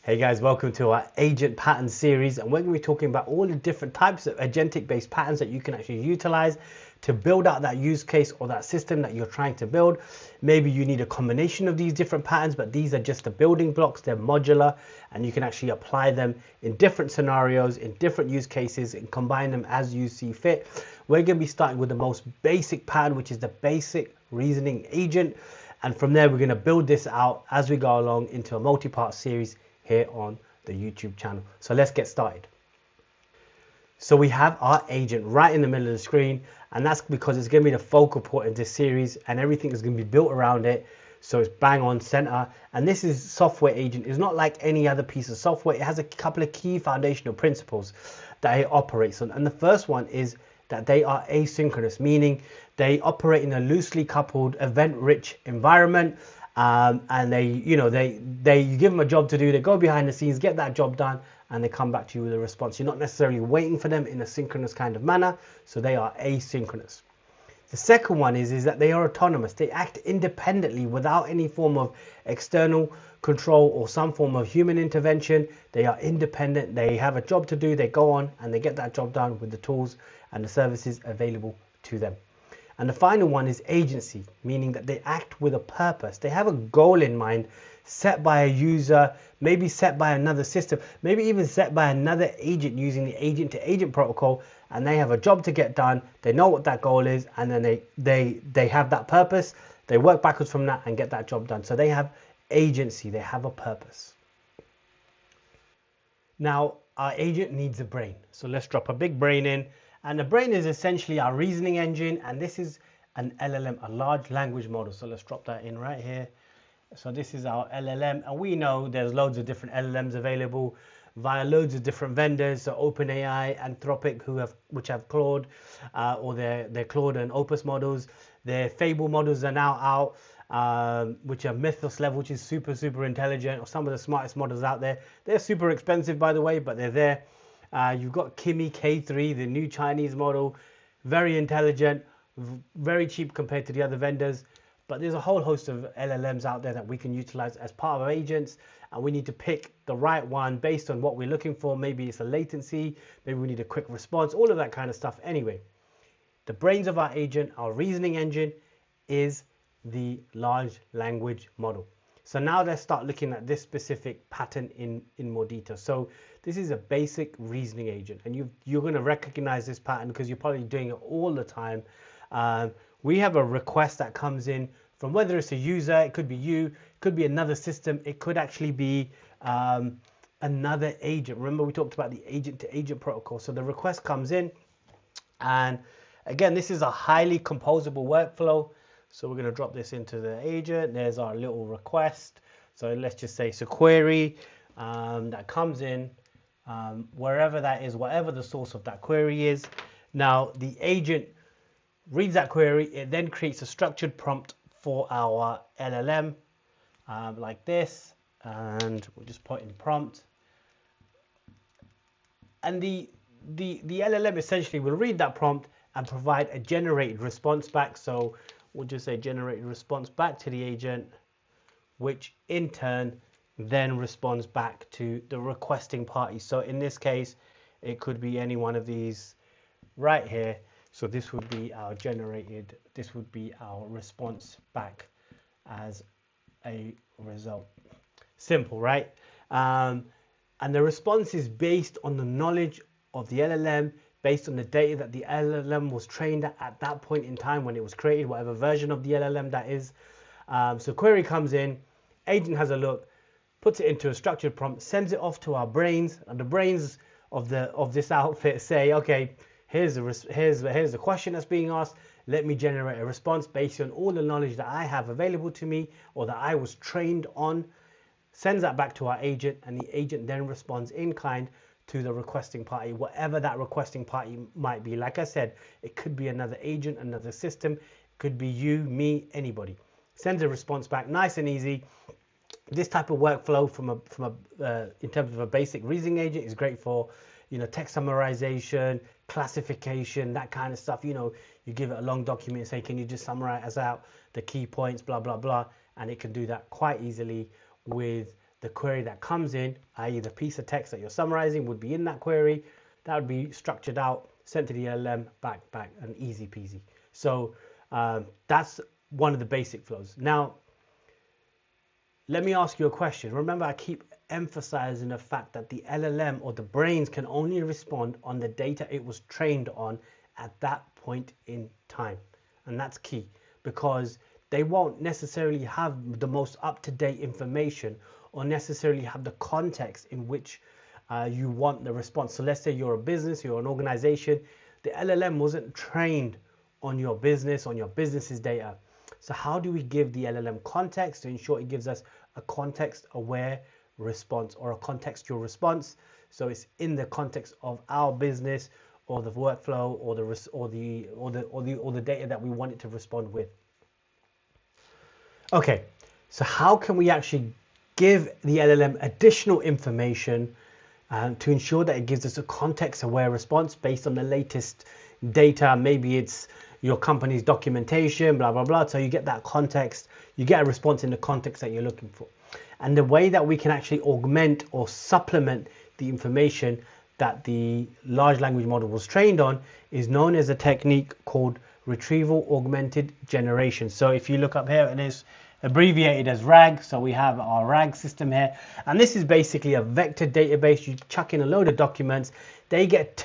Hey guys, welcome to our agent pattern series, and we're going to be talking about all the different types of agentic based patterns that you can actually utilize to build out that use case or that system that you're trying to build. Maybe you need a combination of these different patterns, but these are just the building blocks. They're modular and you can actually apply them in different scenarios, in different use cases, and combine them as you see fit. We're going to be starting with the most basic pattern, which is the basic reasoning agent. And from there, we're going to build this out as we go along into a multi-part series here on the YouTube channel. So let's get started. So we have our agent right in the middle of the screen, and that's because it's going to be the focal point of this series, and everything is going to be built around it. So it's bang on center. And this is software agent. It's not like any other piece of software. It has a couple of key foundational principles that it operates on. And the first one is that they are asynchronous, meaning they operate in a loosely coupled, event-rich environment. And you give them a job to do, they go behind the scenes, get that job done, and they come back to you with a response. You're not necessarily waiting for them in a synchronous kind of manner, so they are asynchronous. The second one is that they are autonomous. They act independently without any form of external control or some form of human intervention. They are independent. They have a job to do. They go on and they get that job done with the tools and the services available to them. And the final one is agency, meaning that they act with a purpose. They have a goal in mind, set by a user, maybe set by another system, maybe even set by another agent using the agent-to-agent protocol, and they have a job to get done. They know what that goal is, and then they have that purpose. They work backwards from that and get that job done. So they have agency, they have a purpose. Now, our agent needs a brain. So let's drop a big brain in. And the brain is essentially our reasoning engine, and this is an LLM, a large language model. So let's drop that in right here. So this is our LLM, and we know there's loads of different LLMs available via loads of different vendors. So OpenAI, Anthropic, which have Claude, or their Claude and Opus models. Their Fable models are now out, which are Mythos level, which is super intelligent, or some of the smartest models out there. They're super expensive, by the way, but they're there. You've got Kimi K3, the new Chinese model, very intelligent, very cheap compared to the other vendors. But there's a whole host of LLMs out there that we can utilize as part of our agents, and we need to pick the right one based on what we're looking for. Maybe it's a latency, maybe we need a quick response, all of that kind of stuff. Anyway, the brains of our agent, our reasoning engine, is the large language model. So now let's start looking at this specific pattern in more detail. So this is a basic reasoning agent, and you're going to recognize this pattern because you're probably doing it all the time. We have a request that comes in from whether it's a user, it could be you, it could be another system, it could actually be another agent. Remember, we talked about the agent-to-agent protocol. So the request comes in, and again, this is a highly composable workflow. So we're going to drop this into the agent. There's our little request. So let's just say it's a query that comes in wherever that is, whatever the source of that query is. Now the agent reads that query. It then creates a structured prompt for our LLM like this. And we'll just put in prompt. And the LLM essentially will read that prompt and provide a generated response back. So we'll just say generated response back to the agent, which in turn then responds back to the requesting party. So in this case, it could be any one of these right here. So this would be our this would be our response back as a result. Simple, right? And the response is based on the knowledge of the LLM, based on the data that the LLM was trained at that point in time when it was created, whatever version of the LLM that is. So query comes in, agent has a look, puts it into a structured prompt, sends it off to our brains, and the brains of this outfit say, okay, here's the question that's being asked. Let me generate a response based on all the knowledge that I have available to me or that I was trained on. Sends that back to our agent, and the agent then responds in kind to the requesting party, whatever that requesting party might be. Like I said, it could be another agent, another system, it could be you, me, anybody. Sends a response back, nice and easy. This type of workflow in terms of a basic reasoning agent is great for, text summarization, classification, that kind of stuff. You give it a long document and say, can you just summarize out the key points, blah, blah, blah. And it can do that quite easily with the query that comes in, i.e. the piece of text that you're summarizing would be in that query. That would be structured out, sent to the LLM, back, and easy peasy. So that's one of the basic flows. Now, let me ask you a question. Remember, I keep emphasizing the fact that the LLM or the brains can only respond on the data it was trained on at that point in time. And that's key, because they won't necessarily have the most up-to-date information or necessarily have the context in which you want the response. So let's say you're a business, you're an organization, the LLM wasn't trained on your business, on your business's data. So how do we give the LLM context to ensure it gives us a context-aware response or a contextual response? So it's in the context of our business or the workflow or the data that we want it to respond with. Okay, so how can we actually give the LLM additional information to ensure that it gives us a context-aware response based on the latest data? Maybe it's your company's documentation, blah, blah, blah. So you get that context, you get a response in the context that you're looking for. And the way that we can actually augment or supplement the information that the large language model was trained on is known as a technique called retrieval augmented generation. So if you look up here, it is abbreviated as RAG. So we have our RAG system here, and this is basically a vector database. You chuck in a load of documents, they get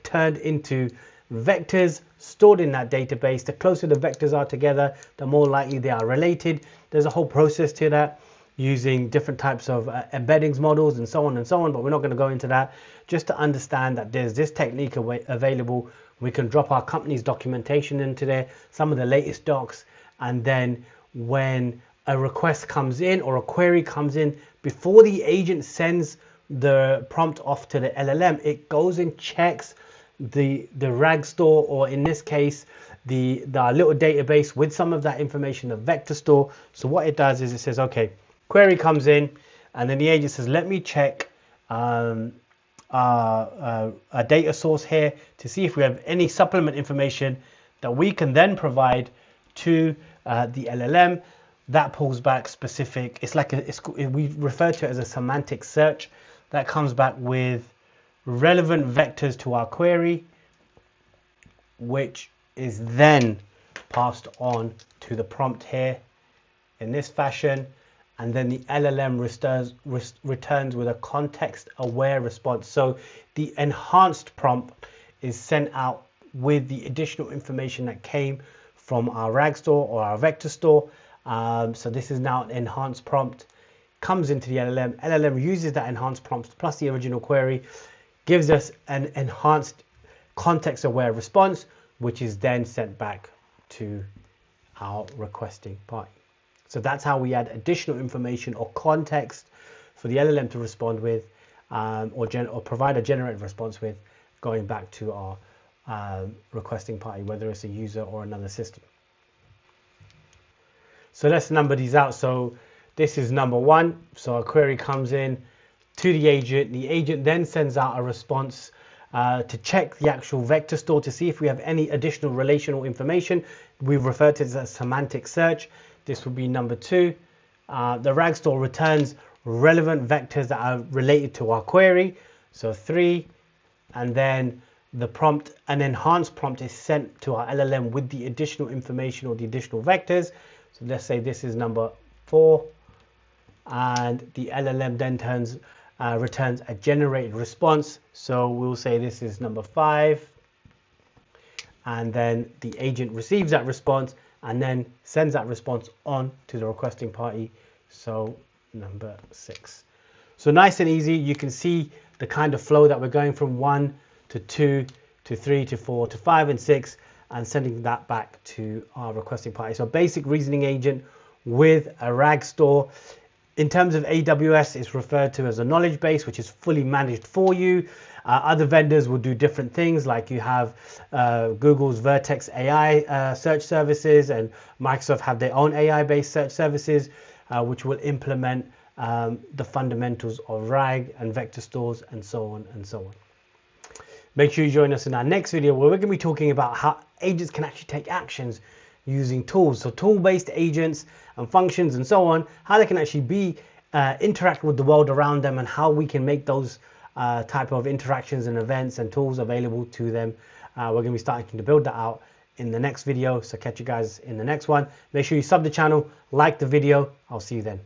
turned into vectors stored in that database. The closer the vectors are together, the more likely they are related. There's a whole process to that using different types of embeddings models and so on, but we're not going to go into that. Just to understand that there's this technique available. We can drop our company's documentation into there, some of the latest docs, and then when a request comes in or a query comes in, before the agent sends the prompt off to the LLM, it goes and checks the RAG store, or in this case, the little database with some of that information, the vector store. So what it does is it says, okay, query comes in, and then the agent says, let me check a data source here to see if we have any supplement information that we can then provide to the LLM. That pulls back specific, it's like we refer to it as a semantic search that comes back with relevant vectors to our query, which is then passed on to the prompt here in this fashion, and then the LLM returns with a context-aware response. So the enhanced prompt is sent out with the additional information that came from our RAG store or our vector store. So this is now an enhanced prompt, comes into the LLM. LLM uses that enhanced prompt plus the original query, gives us an enhanced context-aware response, which is then sent back to our requesting party. So that's how we add additional information or context for the LLM to respond with, or provide a generated response with, going back to our requesting party, whether it's a user or another system. So let's number these out. So this is number one. So a query comes in to the agent. The agent then sends out a response to check the actual vector store to see if we have any additional relational information. We refer to it as a semantic search. This would be number two. The RAG store returns relevant vectors that are related to our query. So 3, and then the prompt, an enhanced prompt, is sent to our LLM with the additional information or the additional vectors. So let's say this is number 4, and the LLM then returns a generated response. So we'll say this is number 5, and then the agent receives that response and then sends that response on to the requesting party. So number 6. So nice and easy. You can see the kind of flow that we're going from 1 to 2 to 3 to 4 to 5 and 6, and sending that back to our requesting party. So basic reasoning agent with a RAG store. In terms of AWS, it's referred to as a knowledge base, which is fully managed for you. Other vendors will do different things, like you have Google's Vertex AI search services, and Microsoft have their own AI-based search services, which will implement the fundamentals of RAG and vector stores and so on and so on. Make sure you join us in our next video, where we're going to be talking about how agents can actually take actions using tools. So tool-based agents and functions and so on, how they can actually be interact with the world around them and how we can make those type of interactions and events and tools available to them. We're going to be starting to build that out in the next video. So catch you guys in the next one. Make sure you sub the channel, like the video. I'll see you then.